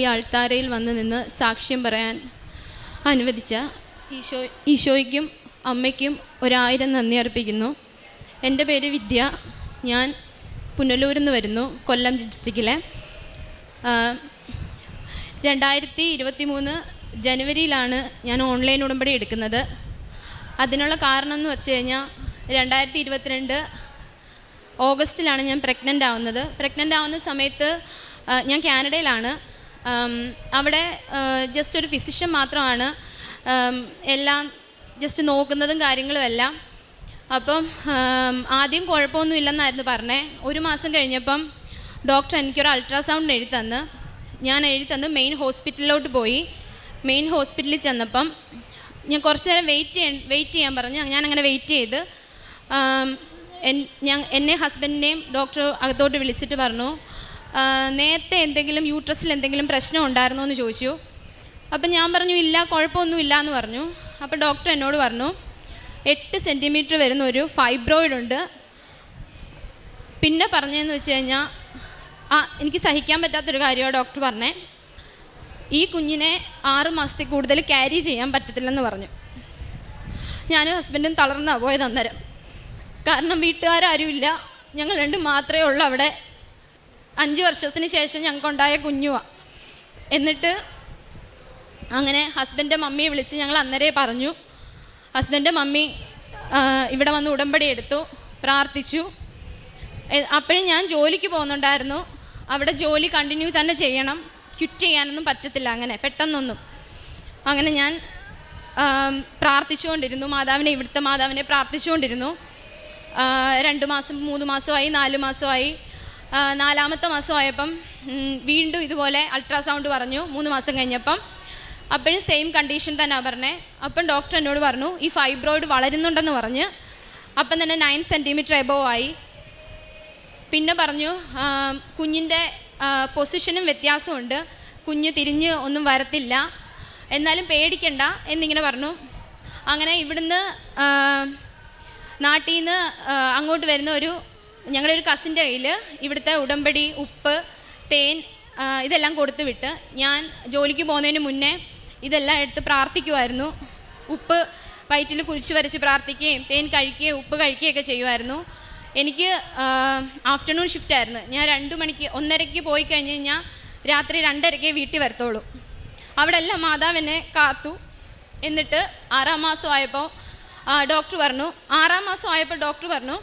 ഈ അൾത്താരയിൽ വന്ന് നിന്ന് സാക്ഷ്യം പറയാൻ അനുവദിച്ച ഈശോയ്ക്കും അമ്മയ്ക്കും 1000 നന്ദി അർപ്പിക്കുന്നു. എൻ്റെ പേര് വിദ്യ. ഞാൻ പുനലൂരിൽ നിന്ന് വരുന്നു, കൊല്ലം ഡിസ്ട്രിക്റ്റിലെ. 2023 ജനുവരിയിലാണ് ഞാൻ ഓൺലൈൻ ഉടമ്പടി എടുക്കുന്നത്. അതിനുള്ള കാരണം എന്ന് വെച്ച് കഴിഞ്ഞാൽ 2022 ഓഗസ്റ്റിലാണ് ഞാൻ പ്രഗ്നൻ്റ് ആവുന്നത്. പ്രഗ്നൻ്റ് ആവുന്ന സമയത്ത് ഞാൻ കാനഡയിലാണ്. അവിടെ ജസ്റ്റ് ഒരു ഫിസിഷ്യൻ മാത്രമാണ് എല്ലാം ജസ്റ്റ് നോക്കുന്നതും കാര്യങ്ങളും എല്ലാം. അപ്പം ആദ്യം കുഴപ്പമൊന്നും ഇല്ലെന്നായിരുന്നു പറഞ്ഞത്. 1 മാസം കഴിഞ്ഞപ്പം ഡോക്ടർ എനിക്കൊരു അൾട്രാസൗണ്ട് എഴുതിത്തന്ന്. ഞാൻ എഴുതിത്തന്ന് മെയിൻ ഹോസ്പിറ്റലിലോട്ട് പോയി. മെയിൻ ഹോസ്പിറ്റലിൽ ചെന്നപ്പം ഞാൻ കുറച്ച് നേരം വെയിറ്റ് ചെയ്യാൻ പറഞ്ഞു. ഞാൻ അങ്ങനെ വെയിറ്റ് ചെയ്ത് എന്നെ ഹസ്ബൻഡിനെയും ഡോക്ടർ അകത്തോട്ട് വിളിച്ചിട്ട് പറഞ്ഞു, നേരത്തെ എന്തെങ്കിലും യൂട്രസിൽ എന്തെങ്കിലും പ്രശ്നം ഉണ്ടായിരുന്നോ എന്ന് ചോദിച്ചു. അപ്പം ഞാൻ പറഞ്ഞു ഇല്ല, കുഴപ്പമൊന്നും ഇല്ല എന്ന് പറഞ്ഞു. അപ്പോൾ ഡോക്ടർ എന്നോട് പറഞ്ഞു 8 സെൻറ്റിമീറ്റർ വരുന്ന ഒരു ഫൈബ്രോയിഡ് ഉണ്ട്. പിന്നെ പറഞ്ഞതെന്ന് വെച്ച് കഴിഞ്ഞാൽ എനിക്ക് സഹിക്കാൻ പറ്റാത്തൊരു കാര്യമാണ് ഡോക്ടർ പറഞ്ഞത്. ഈ കുഞ്ഞിനെ 6 മാസത്തിൽ കൂടുതൽ ക്യാരി ചെയ്യാൻ പറ്റത്തില്ലെന്ന് പറഞ്ഞു. ഞാനും ഹസ്ബൻഡും തളർന്നാണ് പോയത് അന്നേരം. കാരണം വീട്ടുകാരും ഞങ്ങൾ 2 മാത്രമേ ഉള്ളൂ അവിടെ. 5 വർഷത്തിന് ശേഷം ഞങ്ങൾക്കുണ്ടായ കുഞ്ഞുവാണ്. എന്നിട്ട് അങ്ങനെ ഹസ്ബൻഡിൻ്റെ മമ്മിയെ വിളിച്ച് ഞങ്ങൾ അന്നേരേ പറഞ്ഞു. ഹസ്ബൻഡിൻ്റെ മമ്മി ഇവിടെ വന്ന് ഉടമ്പടി എടുത്തു, പ്രാർത്ഥിച്ചു. അപ്പോഴും ഞാൻ ജോലിക്ക് പോകുന്നുണ്ടായിരുന്നു. അവിടെ ജോലി കണ്ടിന്യൂ തന്നെ ചെയ്യണം, ക്വിറ്റ് ചെയ്യാനൊന്നും പറ്റത്തില്ല അങ്ങനെ പെട്ടെന്നൊന്നും. അങ്ങനെ ഞാൻ പ്രാർത്ഥിച്ചുകൊണ്ടിരുന്നു, ഇവിടുത്തെ മാതാവിനെ പ്രാർത്ഥിച്ചുകൊണ്ടിരുന്നു. 2 മാസം 3 മാസമായി 4 മാസമായി. 4ാമത്തെ മാസമായപ്പം വീണ്ടും ഇതുപോലെ അൾട്രാസൗണ്ട് പറഞ്ഞു 3 മാസം കഴിഞ്ഞപ്പം. അപ്പോഴും സെയിം കണ്ടീഷൻ തന്നെയാണ് പറഞ്ഞത്. അപ്പം ഡോക്ടർ എന്നോട് പറഞ്ഞു ഈ ഫൈബ്രോയിഡ് വളരുന്നുണ്ടെന്ന് പറഞ്ഞ്. അപ്പം തന്നെ 9 സെൻറ്റിമീറ്റർ എബോവ് ആയി. പിന്നെ പറഞ്ഞു കുഞ്ഞിൻ്റെ പൊസിഷനും വ്യത്യാസമുണ്ട്, കുഞ്ഞ് തിരിഞ്ഞ് ഒന്നും വരത്തില്ല, എന്നാലും പേടിക്കണ്ട എന്നിങ്ങനെ പറഞ്ഞു. അങ്ങനെ ഇവിടുന്ന് നാട്ടിൽ നിന്ന് അങ്ങോട്ട് വരുന്ന ഞങ്ങളുടെ ഒരു കസിൻ്റെ കയ്യിൽ ഇവിടുത്തെ ഉടമ്പടി, ഉപ്പ്, തേൻ ഇതെല്ലാം കൊടുത്തു വിട്ട് ഞാൻ ജോലിക്ക് പോകുന്നതിന് മുന്നേ ഇതെല്ലാം എടുത്ത് പ്രാർത്ഥിക്കുമായിരുന്നു. ഉപ്പ് വയറ്റിൽ കുഴിച്ച് വരച്ച് പ്രാർത്ഥിക്കുകയും തേൻ കഴിക്കുകയും ഉപ്പ് കഴിക്കുകയൊക്കെ ചെയ്യുമായിരുന്നു. എനിക്ക് ആഫ്റ്റർനൂൺ ഷിഫ്റ്റ് ആയിരുന്നു. ഞാൻ 1:30 പോയി കഴിഞ്ഞ് കഴിഞ്ഞാൽ രാത്രി 2:30 വീട്ടിൽ വരത്തുള്ളൂ. അവിടെ എല്ലാം മാതാവിനെ കാത്തു. എന്നിട്ട് 6ാം മാസമായപ്പോൾ ഡോക്ടർ പറഞ്ഞു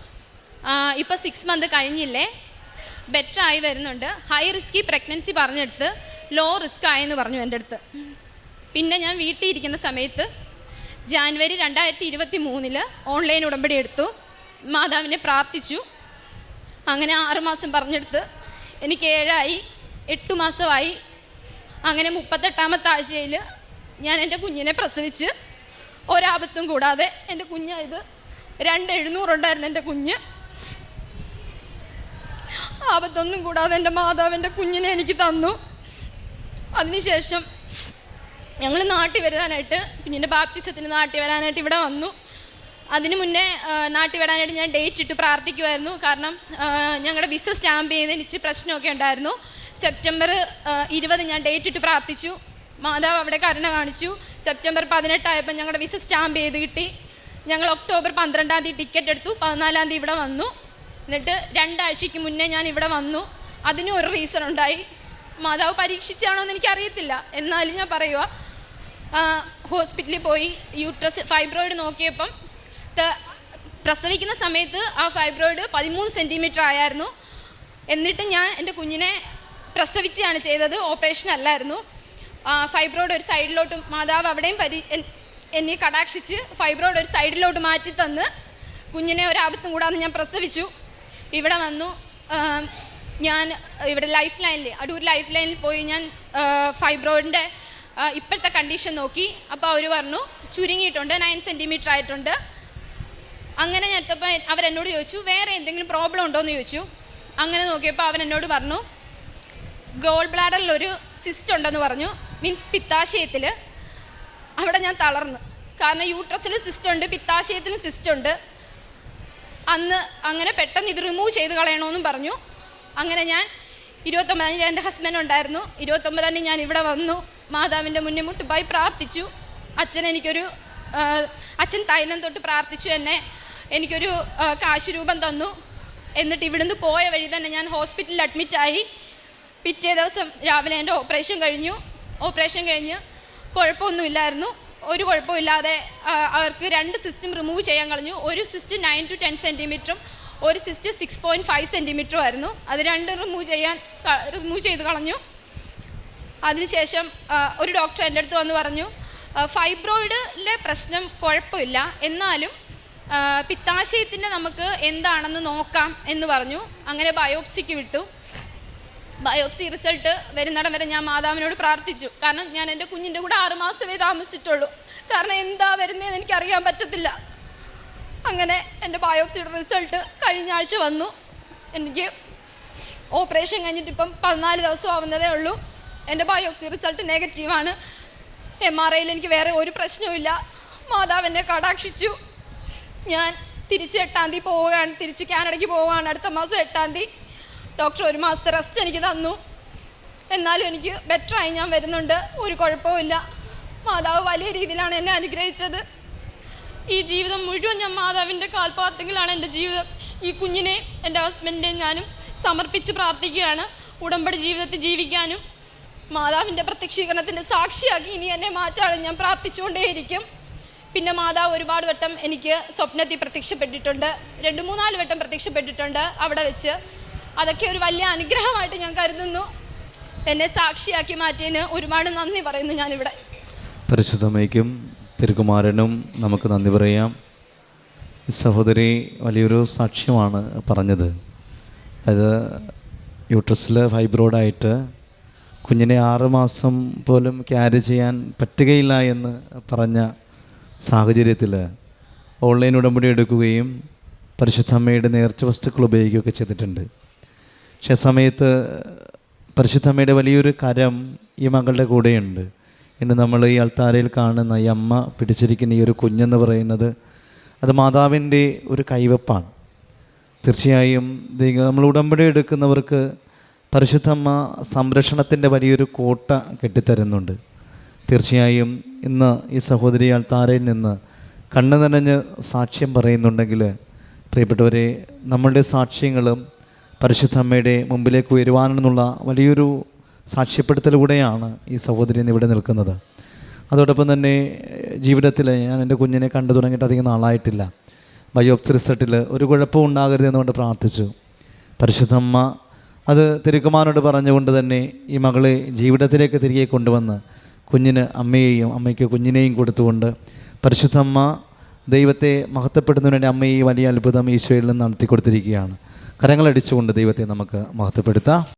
ഇപ്പോൾ 6 മന്ത് കഴിഞ്ഞില്ലേ, ബെറ്റർ ആയി വരുന്നുണ്ട്, ഹൈ റിസ്കി പ്രഗ്നൻസി പറഞ്ഞെടുത്ത് ലോ റിസ്ക് ആയെന്ന് പറഞ്ഞു എൻ്റെ അടുത്ത്. പിന്നെ ഞാൻ വീട്ടിൽ ഇരിക്കുന്ന സമയത്ത് ജാനുവരി 2023 ഓൺലൈൻ ഉടമ്പടി എടുത്തു, മാതാവിനെ പ്രാർത്ഥിച്ചു. അങ്ങനെ 6 മാസം പറഞ്ഞെടുത്ത് എനിക്ക് 7 ആയി, 8 മാസമായി. അങ്ങനെ 38ാമത്തെ ആഴ്ചയിൽ ഞാൻ എൻ്റെ കുഞ്ഞിനെ പ്രസവിച്ച് ഒരാപത്തും കൂടാതെ. എൻ്റെ കുഞ്ഞായത് 2,700 ഉണ്ടായിരുന്നു എൻ്റെ കുഞ്ഞ്. ആപത്തൊന്നും കൂടാതെ എൻ്റെ മാതാവിൻ്റെ കുഞ്ഞിനെ എനിക്ക് തന്നു. അതിനുശേഷം ഞങ്ങൾ നാട്ടിൽ വരാനായിട്ട്, കുഞ്ഞിൻ്റെ ബാപ്റ്റിസത്തിന് നാട്ടിൽ വരാനായിട്ട് ഇവിടെ വന്നു. അതിന് മുന്നേ നാട്ടിൽ വരാനായിട്ട് ഞാൻ ഡേറ്റ് ഇട്ട് പ്രാർത്ഥിക്കുമായിരുന്നു. കാരണം ഞങ്ങളുടെ വിസ സ്റ്റാമ്പ് ചെയ്യുന്നതിന് ഇച്ചിരി പ്രശ്നമൊക്കെ ഉണ്ടായിരുന്നു. സെപ്റ്റംബർ 20 ഞാൻ ഡേറ്റ് ഇട്ട് പ്രാർത്ഥിച്ചു. മാതാവ് അവിടെ കരുണ കാണിച്ചു. സെപ്റ്റംബർ 18 ആയപ്പോൾ ഞങ്ങളുടെ വിസ സ്റ്റാമ്പ് ചെയ്ത് കിട്ടി. ഞങ്ങൾ ഒക്ടോബർ 12-ാം തീയതി ടിക്കറ്റ് എടുത്തു, 14-ാം തീയതി ഇവിടെ വന്നു. എന്നിട്ട് 2 ആഴ്ചയ്ക്ക് മുന്നേ ഞാൻ ഇവിടെ വന്നു. അതിനും ഒരു റീസൺ ഉണ്ടായി. മാതാവ് പരീക്ഷിച്ചാണോ എന്ന് എനിക്കറിയത്തില്ല, എന്നാലും ഞാൻ പറയുക, ഹോസ്പിറ്റലിൽ പോയി യൂട്രസ് ഫൈബ്രോയിഡ് നോക്കിയപ്പം പ്രസവിക്കുന്ന സമയത്ത് ആ ഫൈബ്രോയിഡ് 13 സെൻറ്റിമീറ്റർ ആയിരുന്നു. എന്നിട്ട് ഞാൻ എൻ്റെ കുഞ്ഞിനെ പ്രസവിച്ചാണ് ചെയ്തത്, ഓപ്പറേഷൻ അല്ലായിരുന്നു. ഫൈബ്രോയിഡ് ഒരു സൈഡിലോട്ട് മാതാവ് അവിടെയും എന്നെ കടാക്ഷിച്ച് ഫൈബ്രോയിഡ് ഒരു സൈഡിലോട്ട് മാറ്റി തന്ന് കുഞ്ഞിനെ ഒരാപത്തും കൂടാതെ ഞാൻ പ്രസവിച്ചു. ഇവിടെ വന്നു. ഞാൻ ഇവിടെ അടൂർ ലൈഫ് ലൈനിൽ പോയി ഞാൻ ഫൈബ്രോയിഡിൻ്റെ ഇപ്പോഴത്തെ കണ്ടീഷൻ നോക്കി. അപ്പോൾ അവർ പറഞ്ഞു ചുരുങ്ങിയിട്ടുണ്ട്, 9 സെൻറ്റിമീറ്റർ ആയിട്ടുണ്ട്. അങ്ങനെ ഞാൻ എടുത്തപ്പോൾ അവരെന്നോട് ചോദിച്ചു വേറെ എന്തെങ്കിലും പ്രോബ്ലം ഉണ്ടോ എന്ന് ചോദിച്ചു. അങ്ങനെ നോക്കിയപ്പോൾ അവരെന്നോട് പറഞ്ഞു ഗോൾ ബ്ലാഡറിലൊരു സിസ്റ്റ് ഉണ്ടെന്ന് പറഞ്ഞു, മീൻസ് പിത്താശയത്തിൽ. അവിടെ ഞാൻ തളർന്നു. കാരണം യൂട്രസിൽ സിസ്റ്റ് ഉണ്ട്, പിത്താശയത്തിലും സിസ്റ്റ് ഉണ്ട്. അന്ന് അങ്ങനെ പെട്ടെന്ന് ഇത് റിമൂവ് ചെയ്ത് കളയണമെന്നും പറഞ്ഞു. അങ്ങനെ ഞാൻ 29 എൻ്റെ ഹസ്ബൻഡ് ഉണ്ടായിരുന്നു. 29 ഞാൻ ഇവിടെ വന്നു. മാതാവിൻ്റെ മുന്നിൽ മുട്ടുപായി പ്രാർത്ഥിച്ചു. അച്ഛൻ തൈലം തൊട്ട് പ്രാർത്ഥിച്ചു. എനിക്കൊരു കാശ് രൂപം തന്നു. എന്നിട്ട് ഇവിടുന്ന് പോയ വഴി തന്നെ ഞാൻ ഹോസ്പിറ്റലിൽ അഡ്മിറ്റായി. പിറ്റേ ദിവസം രാവിലെ എൻ്റെ ഓപ്പറേഷൻ കഴിഞ്ഞ് കുഴപ്പമൊന്നുമില്ലായിരുന്നു. ഒരു കുഴപ്പമില്ലാതെ അവർക്ക് 2 സിസ്റ്റും റിമൂവ് ചെയ്യാൻ കളഞ്ഞു. ഒരു സിസ്റ്റ് 9 to 10 സെൻറ്റിമീറ്ററും ഒരു സിസ്റ്റ് 6.5 സെൻറ്റിമീറ്ററും ആയിരുന്നു. അത് 2 റിമൂവ് ചെയ്ത് കളഞ്ഞു. അതിനുശേഷം ഒരു ഡോക്ടർ എൻ്റെ അടുത്ത് വന്ന് പറഞ്ഞു, ഫൈബ്രോയിഡിലെ പ്രശ്നം കുഴപ്പമില്ല, എന്നാലും പിത്താശയത്തിൻ്റെ നമുക്ക് എന്താണെന്ന് നോക്കാം എന്ന് പറഞ്ഞു. അങ്ങനെ ബയോപ്സിക്ക് വിട്ടു. ബയോപ്സി റിസൾട്ട് വരുന്നിടം വരെ ഞാൻ മാതാവിനോട് പ്രാർത്ഥിച്ചു. കാരണം ഞാൻ എൻ്റെ കുഞ്ഞിൻ്റെ കൂടെ 6 മാസമേ താമസിച്ചിട്ടുള്ളൂ. കാരണം എന്താ വരുന്നതെന്ന് എനിക്കറിയാൻ പറ്റത്തില്ല. അങ്ങനെ എൻ്റെ ബയോപ്സിയുടെ റിസൾട്ട് കഴിഞ്ഞ ആഴ്ച വന്നു. എനിക്ക് ഓപ്പറേഷൻ കഴിഞ്ഞിട്ട് ഇപ്പം 14 ദിവസം ആവുന്നതേ ഉള്ളൂ. എൻ്റെ ബയോപ്സി റിസൾട്ട് നെഗറ്റീവാണ്. MRIയിൽ എനിക്ക് വേറെ ഒരു പ്രശ്നവുമില്ല. മാതാവ് എന്നെ കടാക്ഷിച്ചു. ഞാൻ തിരിച്ച് 8-ാം തീയതി പോവുകയാണ്. തിരിച്ച് കാനഡയ്ക്ക് പോവുകയാണ്. അടുത്ത മാസം 8-ാം തീയതി. ഡോക്ടർ 1 മാസത്തെ റെസ്റ്റ് എനിക്ക് തന്നു. എന്നാലും എനിക്ക് ബെറ്ററായി ഞാൻ വരുന്നുണ്ട്. ഒരു കുഴപ്പമില്ല. മാതാവ് വലിയ രീതിയിലാണ് എന്നെ അനുഗ്രഹിച്ചത്. ഈ ജീവിതം മുഴുവൻ ഞാൻ മാതാവിൻ്റെ കാൽപ്പാദത്തിലാണ് എൻ്റെ ജീവിതം. ഈ കുഞ്ഞിനെ എൻ്റെ ഹസ്ബൻഡിനെയും ഞാനും സമർപ്പിച്ച് പ്രാർത്ഥിക്കുകയാണ്. ഉടമ്പടി ജീവിതത്തിൽ ജീവിക്കാനും മാതാവിൻ്റെ പ്രത്യക്ഷീകരണത്തിൻ്റെ സാക്ഷിയാക്കി ഇനി എന്നെ മാറ്റാനും ഞാൻ പ്രാർത്ഥിച്ചുകൊണ്ടേയിരിക്കും. പിന്നെ മാതാവ് ഒരുപാട് വട്ടം എനിക്ക് സ്വപ്നത്തിൽ പ്രത്യക്ഷപ്പെട്ടിട്ടുണ്ട്. 2-3-4 വട്ടം പ്രത്യക്ഷപ്പെട്ടിട്ടുണ്ട് അവിടെ വെച്ച്. അതൊക്കെ ഒരു വലിയ അനുഗ്രഹമായിട്ട് ഞാൻ കരുതുന്നു. എന്നെ സാക്ഷിയാക്കി മാറ്റിയതിന് ഒരുപാട് നന്ദി പറയുന്നു ഞാനിവിടെ. പരിശുദ്ധമ്മയ്ക്കും തിരുക്കുമാരനും നമുക്ക് നന്ദി പറയാം. ഈ സഹോദരി വലിയൊരു സാക്ഷ്യമാണ് പറഞ്ഞത്. അത് യൂട്രസിൽ ഫൈബ്രോയിഡായിട്ട് കുഞ്ഞിനെ 6 മാസം പോലും ക്യാരി ചെയ്യാൻ പറ്റുകയില്ല എന്ന് പറഞ്ഞ സാഹചര്യത്തിൽ ഓൺലൈൻ ഉടമ്പടി എടുക്കുകയും പരിശുദ്ധമ്മയുടെ നേർച്ച വസ്തുക്കൾ ഉപയോഗിക്കുകയൊക്കെ ചെയ്തിട്ടുണ്ട്. പക്ഷേ സമയത്ത് പരിശുദ്ധമ്മയുടെ വലിയൊരു കരം ഈ മകളുടെ കൂടെയുണ്ട്. ഇന്ന് നമ്മൾ ഈ അൾത്താരയിൽ കാണുന്ന ഈ അമ്മ പിടിച്ചിരിക്കുന്ന ഈ ഒരു കുഞ്ഞെന്ന് പറയുന്നത് അത് മാതാവിൻ്റെ ഒരു കൈവപ്പാണ്. തീർച്ചയായും നമ്മൾ ഉടമ്പടി എടുക്കുന്നവർക്ക് പരിശുദ്ധമ്മ സംരക്ഷണത്തിൻ്റെ വലിയൊരു കോട്ട കെട്ടിത്തരുന്നുണ്ട്. തീർച്ചയായും ഇന്ന് ഈ സഹോദരി അൾത്താരയിൽ നിന്ന് കണ്ണു നനഞ്ഞ് സാക്ഷ്യം പറയുന്നുണ്ടെങ്കിൽ പ്രിയപ്പെട്ടവരെ, നമ്മളുടെ സാക്ഷ്യങ്ങളും പരിശുദ്ധമ്മയുടെ മുമ്പിലേക്ക് ഉയരുവാനെന്നുള്ള വലിയൊരു സാക്ഷ്യപ്പെടുത്തലൂടെയാണ് ഈ സഹോദരി ഇന്ന് ഇവിടെ നിൽക്കുന്നത്. അതോടൊപ്പം തന്നെ ജീവിതത്തിൽ ഞാൻ എൻ്റെ കുഞ്ഞിനെ കണ്ടു തുടങ്ങിയിട്ട് അധികം നാളായിട്ടില്ല. ബയോപ്സി റിസൾട്ടിൽ ഒരു കുഴപ്പവും ഉണ്ടാകരുതെന്നുകൊണ്ട് പ്രാർത്ഥിച്ചു. പരിശുദ്ധമ്മ അത് തിരുക്കുമാരനോട് പറഞ്ഞുകൊണ്ട് തന്നെ ഈ മകളെ ജീവിതത്തിലേക്ക് തിരികെ കൊണ്ടുവന്ന് കുഞ്ഞിന് അമ്മയ്ക്ക് കുഞ്ഞിനെയും കൊടുത്തുകൊണ്ട് പരിശുദ്ധമ്മ ദൈവത്തെ മഹത്വപ്പെടുന്നതിന് വേണ്ടി അമ്മയെ ഈ വലിയ അത്ഭുതം ഈശോയിൽ നിന്ന് നടത്തി കൊടുത്തിരിക്കുകയാണ്. കരങ്ങളടിച്ചുകൊണ്ട് ദൈവത്തെ നമുക്ക് മഹത്വപ്പെടുത്താം.